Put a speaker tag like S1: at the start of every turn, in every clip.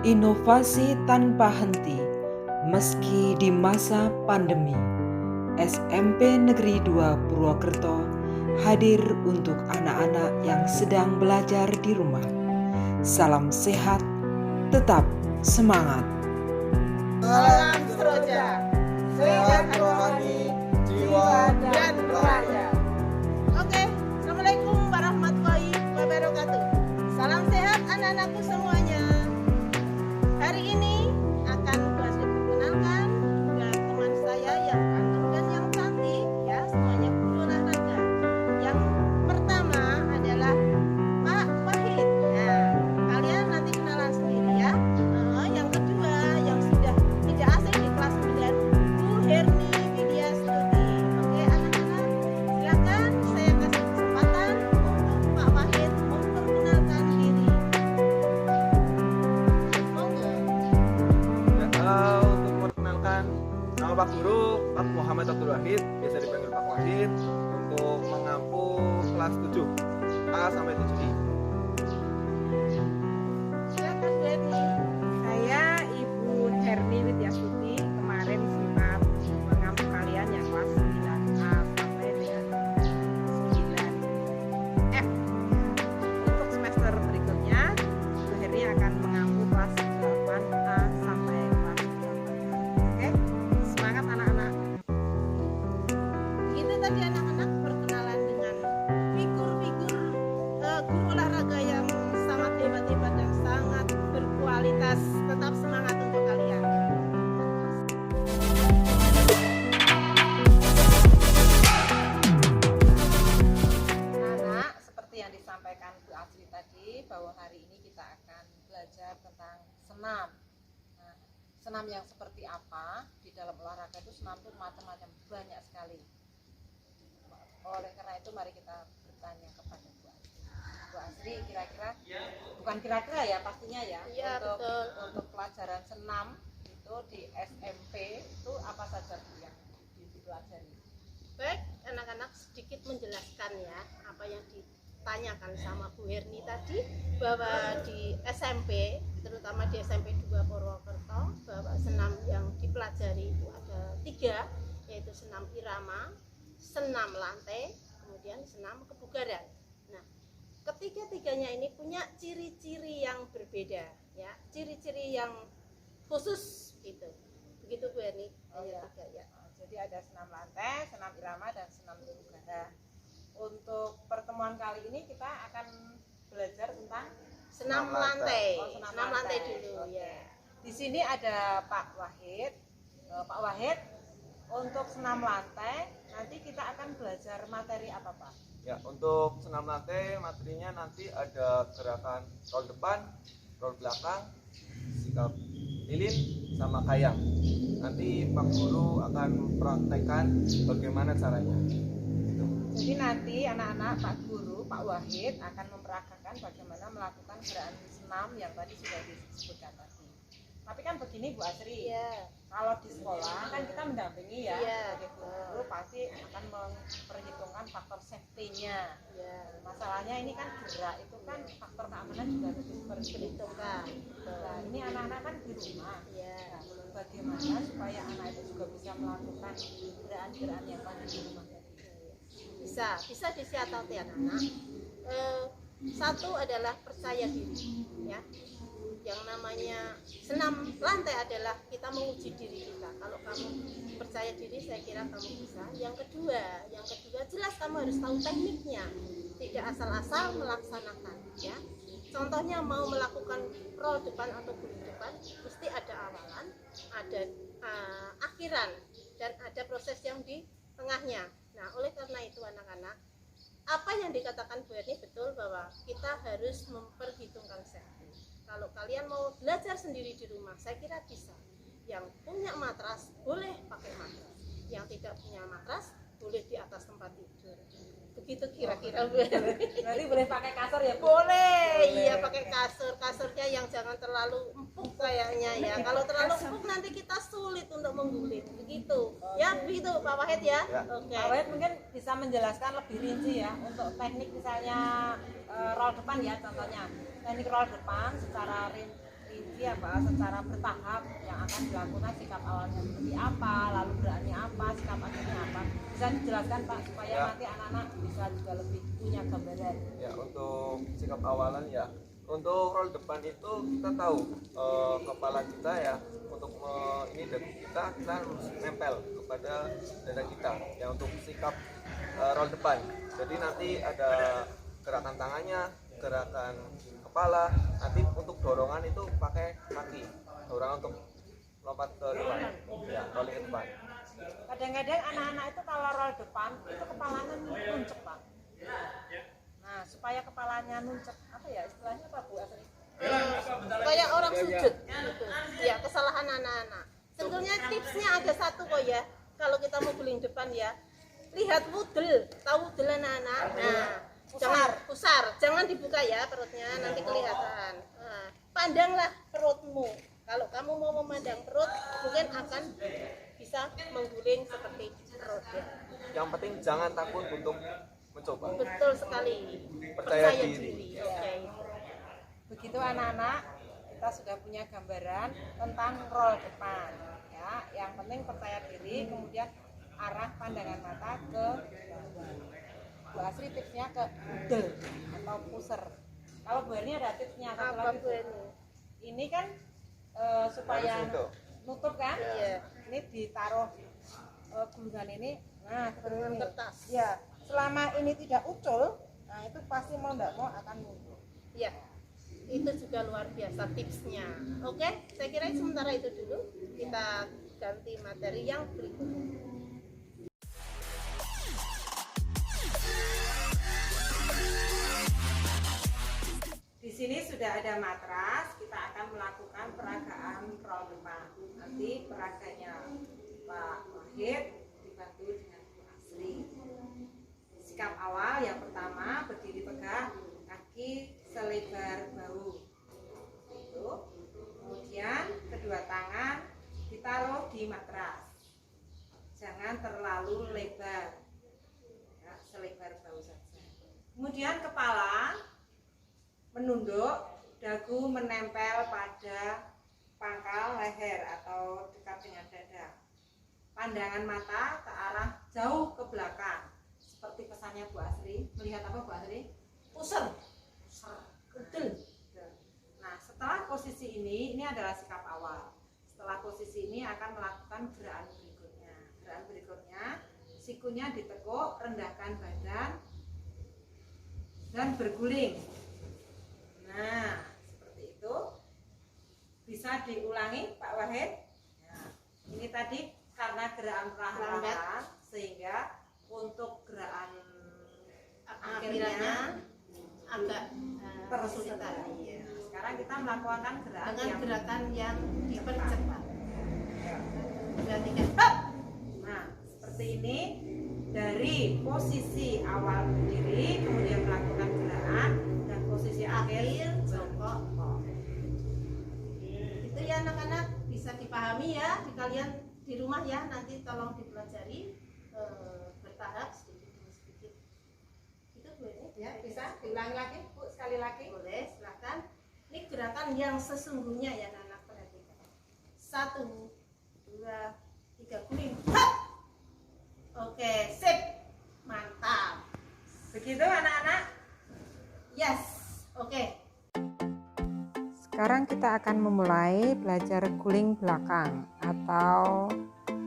S1: Inovasi tanpa henti meski di masa pandemi. SMP Negeri 2 Purwokerto hadir untuk anak-anak yang sedang belajar di rumah. Salam sehat, tetap semangat.
S2: Salam Seroja, sehat rohani, jiwa dan raga. Oke, Assalamualaikum warahmatullahi wabarakatuh. Salam sehat anak-anakku semuanya. Hari ini akan saya perkenalkan dengan teman saya yang ganteng dan yang cantik, ya semuanya guru olahraga. Yang pertama adalah Pak Wahid. Nah, kalian nanti kenalan sendiri ya. Yang kedua yang sudah tidak asing di kelas 9, Bu Herni Widya Stuti. Oke anak-anak, silakan saya kasih kesempatan untuk Pak Wahid memperkenalkan diri. Monggo.
S3: Untuk memperkenalkan, nama Pak Guru, Pak Muhammad Abdul Wahid, biasa dipanggil Pak Wahid, untuk mengampu kelas 7 A sampai 7I.
S2: Silakan Bu Herni.
S4: Saya Ibu Herni Widyastuti, kemarin sempat mengampu kalian yang kelas 9A sampai dengan 9F. Untuk semester berikutnya, Ibu Herni akan mengampu kelas 8A sampai kelas 8. Oke, semangat anak-anak.
S2: Itu tadi anak-anak perkenalan dengan figur-figur guru olahraga yang sangat hebat-hebat dan sangat berkualitas. Tetap semangat untuk kalian.
S5: Anak, seperti yang disampaikan Bu Asri tadi, bahwa hari ini kita akan belajar tentang senam. Nah, senam yang seperti apa? Di dalam olahraga itu senam itu macam-macam, banyak sekali. Oleh karena itu mari kita bertanya kepada Bu Asri. Bu Asri, kira-kira, bukan kira-kira ya, pastinya ya,
S2: Iya,
S5: untuk,
S2: betul.
S5: untuk pelajaran senam itu di SMP itu apa saja Bu yang dipelajari?
S2: Baik, anak-anak sedikit menjelaskan ya apa yang ditanyakan sama Bu Herni tadi, bahwa di SMP, terutama di SMP 2 Purwokerto, bahwa senam yang dipelajari itu ada 3, yaitu senam irama, senam lantai, kemudian senam kebugaran. Nah, ketiga-tiganya ini punya ciri-ciri yang berbeda, ya, ciri-ciri yang khusus gitu. Begitu Bu Herni.
S5: Oh, ya.
S2: Tiga, ya.
S5: Jadi ada senam lantai, senam irama, dan senam kebugaran. Untuk pertemuan kali ini kita akan belajar tentang
S2: Senam
S3: Senam
S2: lantai.
S5: Oh,
S2: Senam lantai dulu.
S5: Oke.
S2: Ya.
S5: Di sini ada Pak Wahid. Pak Wahid, untuk senam lantai nanti kita akan belajar materi apa Pak?
S3: Ya, untuk senam lantai materinya nanti ada gerakan roll depan, roll belakang, sikap lilin, sama kayang. Nanti Pak Guru akan mempraktekkan bagaimana caranya.
S5: Jadi nanti anak-anak Pak Guru, Pak Wahid akan memperagakan bagaimana melakukan gerakan senam yang tadi sudah disebutkan tadi. Tapi kan begini Bu Asri,
S2: Iya.
S5: kalau di sekolah kan kita mendampingi ya,
S2: Iya.
S5: sebagai guru pasti akan memperhitungkan faktor safety-nya.
S2: Ya.
S5: Masalahnya ini kan gerak itu kan faktor keamanan juga harus diperhitungkan. Nah, ini anak-anak kan di rumah.
S2: Ya.
S5: Nah, bagaimana supaya anak itu juga bisa melakukan gerakan-gerakan yang tadi di rumah tadi?
S2: Bisa disiasati anak-anak. Satu adalah percaya diri, ya. Yang namanya senam lantai adalah kita menguji diri kita. Kalau kamu percaya diri, saya kira kamu bisa. Yang kedua jelas kamu harus tahu tekniknya. Tidak asal-asal melaksanakan, ya. Contohnya mau melakukan roll depan atau gulung depan, mesti ada awalan, ada akhiran, dan ada proses yang di tengahnya. Nah, oleh karena itu anak-anak, apa yang dikatakan Bu Herni betul, bahwa kita harus memperhitungkan safety. Kalau kalian mau belajar sendiri di rumah, saya kira bisa. Yang punya matras boleh pakai matras, yang tidak punya matras boleh di atas tempat tidur. Begitu kira-kira Bu Herni.
S5: Berarti boleh pakai kasur ya Bu?
S2: Boleh,
S5: Boleh.
S2: iya pakai kasurnya yang jangan terlalu empuk kayaknya ya. Kalau terlalu empuk nanti kita sulit untuk menggulit. Begitu. Ya, begitu Pak Wahid ya.
S3: Ya.
S2: Oke.
S5: Pak Wahid mungkin bisa menjelaskan lebih rinci ya untuk teknik misalnya roll depan ya, contohnya teknik roll depan secara rinci apa secara bertahap yang akan dilakukan, sikap awalnya seperti apa, lalu geraknya apa, sikap akhirnya apa, bisa dijelaskan Pak supaya
S3: Ya.
S5: nanti anak-anak bisa juga lebih punya gambaran.
S3: Ya, untuk sikap awalan ya, untuk role depan itu kita tahu kepala kita ya, untuk ini dagu kita harus nempel kepada dada kita ya, untuk sikap role depan. Jadi nanti ada gerakan tangannya, gerakan kepala, nanti untuk dorongan itu pakai kaki, dorongan untuk lompat ke depan ya, rolling ke depan.
S5: Kadang-kadang anak-anak itu kalau roll depan itu kepalanya nuncep Pak. Nah supaya kepalanya nuncep, apa ya istilahnya apa Bu Asri?
S2: Kayak orang sujud gitu. Ya, kesalahan anak-anak. Sebetulnya tipsnya ada satu kok ya. Kalau kita mau guling depan ya, lihat wudel, tahu wudel anak-anak. Nah, jangan pusar, jangan dibuka ya perutnya, nanti kelihatan. Nah, pandanglah perutmu. Kalau kamu mau memandang perut, mungkin akan bisa mengguling seperti perut ya.
S3: Yang penting jangan takut untuk mencoba.
S2: Betul sekali.
S3: Percaya diri.
S2: Oke.
S5: Begitu anak-anak, kita sudah punya gambaran tentang roll depan ya. Yang penting percaya diri, kemudian arah pandangan mata ke Bu Asri tipsnya ke udel atau puser. Kalau Bu Erni ada tipsnya satu
S2: Apa
S5: lagi.
S2: Bu ini?
S5: Ini kan supaya
S3: Harus itu.
S5: nutup kan?
S2: Iya.
S5: Ini ditaruh gulungan ini. Nah, seperti
S2: Dengan
S5: ini.
S2: kertas.
S5: Ya, selama ini tidak ucul, nah itu pasti mau tidak mau akan muncul.
S2: Ya, itu juga luar biasa tipsnya. Oke, saya kira sementara itu dulu. Kita ganti materi yang berikutnya.
S5: Di sini sudah ada matras, kita akan melakukan peragaan roll depan. Nanti peraganya Pak Wahid dibantu dengan Bu Asri. Sikap awal yang pertama berdiri tegak, kaki selebar bahu. Itu. Kemudian kedua tangan ditaruh di matras. Jangan terlalu lebar. Ya, selebar bahu saja. Kemudian kepala menunduk, dagu menempel pada pangkal leher atau dekat dengan dada. Pandangan mata ke arah jauh ke belakang. Seperti pesannya Bu Asri. Melihat apa Bu Asri? Puser. Udel. Nah, setelah posisi ini adalah sikap awal. Setelah posisi ini akan melakukan gerakan berikutnya. Gerakan berikutnya, sikunya ditekuk, rendahkan badan, dan berguling. Nah, seperti itu. Bisa diulangi Pak Wahid. Nah, ini tadi karena gerakan perlahan-lahan sehingga untuk gerakan
S2: Akhirnya agak
S5: tersusun.
S2: Iya.
S5: Sekarang kita melakukan gerakan
S2: Dengan
S5: yang
S2: gerakan yang dipercepat. Perhatikan. Hop!
S5: nah, seperti ini dari posisi awal berdiri kemudian melakukan gerakan dan posisi akhir
S2: Jongkok. Itu ya anak-anak, bisa dipahami ya di kalian di rumah ya, nanti tolong dipelajari bertahap sedikit demi sedikit. Itu boleh
S5: ya, bisa diulangi lagi Bu, sekali lagi.
S2: boleh, silahkan. Ini gerakan yang sesungguhnya ya anak-anak, perhatikan. 1, 2, 3, guling. Hop! Oke, sip, mantap.
S5: Begitu anak-anak.
S2: Yes, oke.
S4: Sekarang kita akan memulai belajar guling belakang atau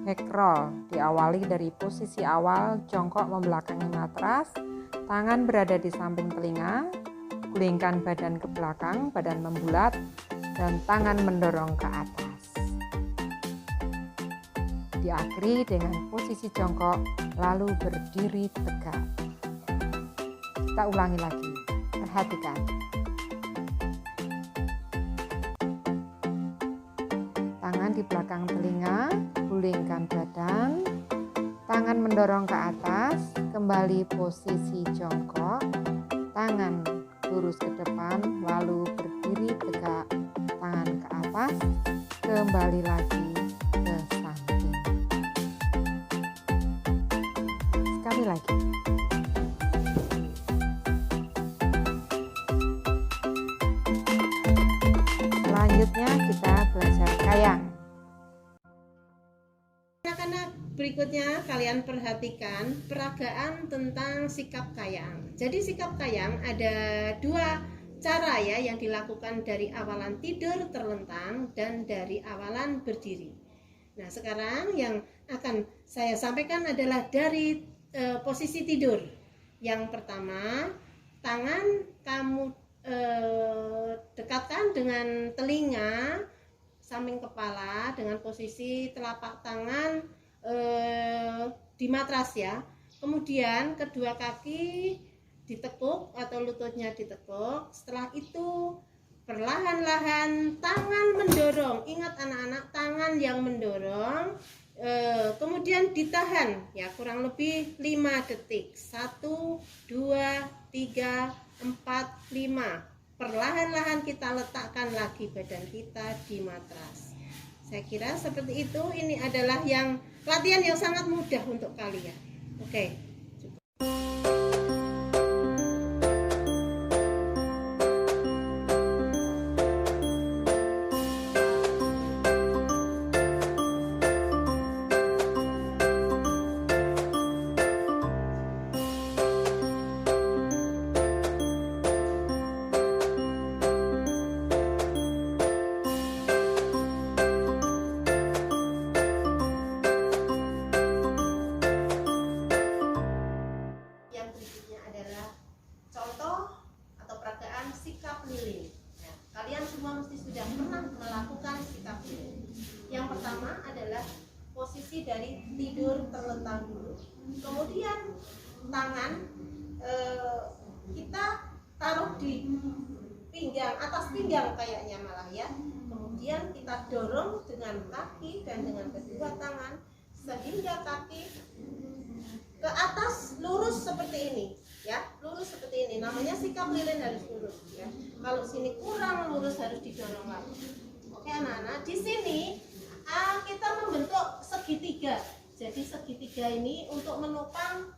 S4: back roll. Diawali dari posisi awal jongkok membelakangi matras, tangan berada di samping telinga, gulingkan badan ke belakang, badan membulat, dan tangan mendorong ke atas. Diakhiri dengan posisi jongkok, lalu berdiri tegak. Kita ulangi lagi, perhatikan. Tangan di belakang telinga, gulingkan badan, tangan mendorong ke atas, kembali posisi jongkok, tangan lurus ke depan, lalu berdiri tegak, tangan ke atas, kembali lagi ke samping. Sekali lagi. Setelah Selanjutnya kita belajar kayang.
S2: Anak-anak, berikutnya kalian perhatikan peragaan tentang sikap kayang. Jadi sikap kayang ada dua cara ya yang dilakukan dari awalan tidur terlentang dan dari awalan berdiri. Nah, sekarang yang akan saya sampaikan adalah dari posisi tidur. Yang pertama, tangan kamu dekatkan dengan telinga samping kepala dengan posisi telapak tangan di matras ya. Kemudian kedua kaki ditekuk atau lututnya ditekuk. Setelah itu perlahan-lahan tangan mendorong. Ingat anak-anak, tangan yang mendorong. Kemudian ditahan ya kurang lebih 5 detik. 1, 2, 3, 4, 5. Perlahan-lahan kita letakkan lagi badan kita di matras. Saya kira seperti itu. Ini adalah yang latihan yang sangat mudah untuk kalian. Oke. Kalian semua mesti sudah pernah melakukan sikap lilin. Yang pertama adalah posisi dari tidur terlentang dulu. Kemudian tangan kita taruh di pinggang, atas pinggang kayaknya malah ya. Kemudian kita dorong dengan kaki dan dengan kedua tangan sehingga kaki ke atas lurus seperti ini. Ya, lurus seperti ini. Namanya sikap lilin harus lurus ya. Kalau sini kurang lurus harus didorong lagi. Oke anak-anak, di sini kita membentuk segitiga. Jadi segitiga ini untuk menopang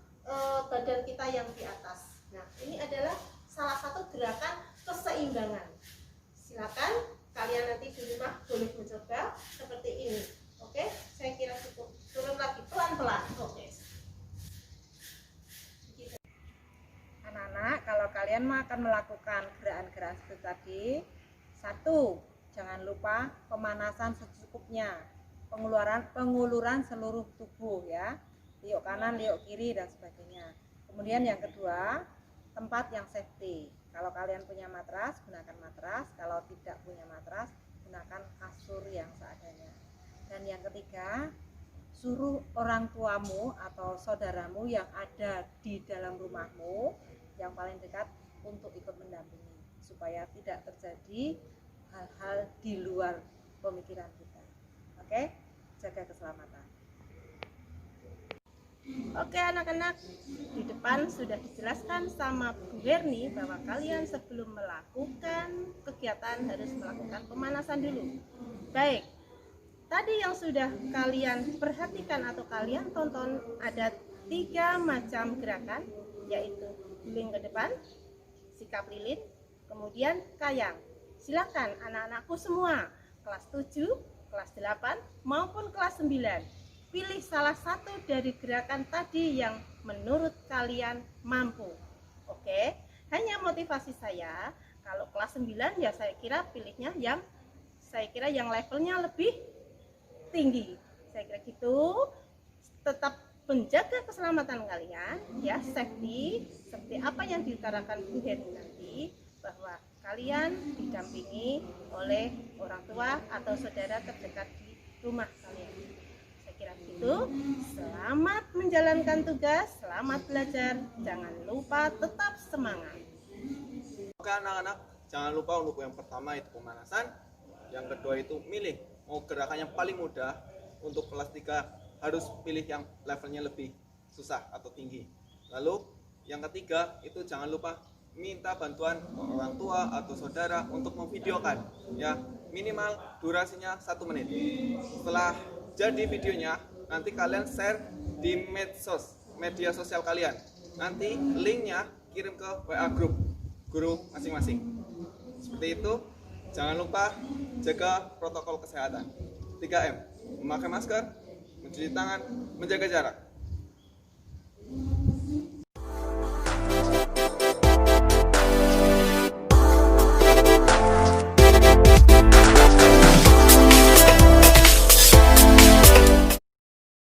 S2: badan kita yang di atas. Nah, ini adalah salah satu gerakan keseimbangan. Silakan kalian nanti di rumah boleh mencoba seperti ini. Oke, saya kira cukup. Turun lagi pelan-pelan. Oke.
S5: Anak-anak, kalau kalian akan melakukan gerakan-gerakan seperti tadi, 1, jangan lupa pemanasan secukupnya, penguluran seluruh tubuh ya, liuk kanan, liuk kiri dan sebagainya. Kemudian yang kedua, tempat yang safety. Kalau kalian punya matras, gunakan matras. Kalau tidak punya matras, gunakan kasur yang seadanya. Dan yang ketiga, suruh orang tuamu atau saudaramu yang ada di dalam rumahmu yang paling dekat untuk ikut mendampingi supaya tidak terjadi hal-hal di luar pemikiran kita. Oke, jaga keselamatan.
S2: Oke anak-anak, di depan sudah dijelaskan sama Bu Herni bahwa kalian sebelum melakukan kegiatan harus melakukan pemanasan dulu. Baik, tadi yang sudah kalian perhatikan atau kalian tonton ada 3 macam gerakan, yaitu guling ke depan, sikap lilin, kemudian kayang. Silakan anak-anakku semua, kelas 7, kelas 8, maupun kelas 9. Pilih salah satu dari gerakan tadi yang menurut kalian mampu. Oke, hanya motivasi saya, kalau kelas 9 ya saya kira pilihnya yang levelnya lebih tinggi. Saya kira gitu. Tetap menjaga keselamatan kalian ya, safety seperti apa yang diutarakan Bu Herni nanti, bahwa kalian didampingi oleh orang tua atau saudara terdekat di rumah kalian. Saya kira begitu. Selamat menjalankan tugas, selamat belajar, jangan lupa tetap semangat.
S3: Oke anak-anak, jangan lupa untuk yang pertama itu pemanasan, yang kedua itu milih mau gerakan yang paling mudah. Untuk kelas 3 harus pilih yang levelnya lebih susah atau tinggi. Lalu yang ketiga itu jangan lupa minta bantuan orang tua atau saudara untuk memvideokan ya, minimal durasinya 1 menit. Setelah jadi videonya nanti kalian share di media sosial kalian. Nanti linknya kirim ke WA grup guru masing-masing. Seperti itu. Jangan lupa jaga protokol kesehatan. 3M, memakai masker, mencuci tangan, menjaga jarak.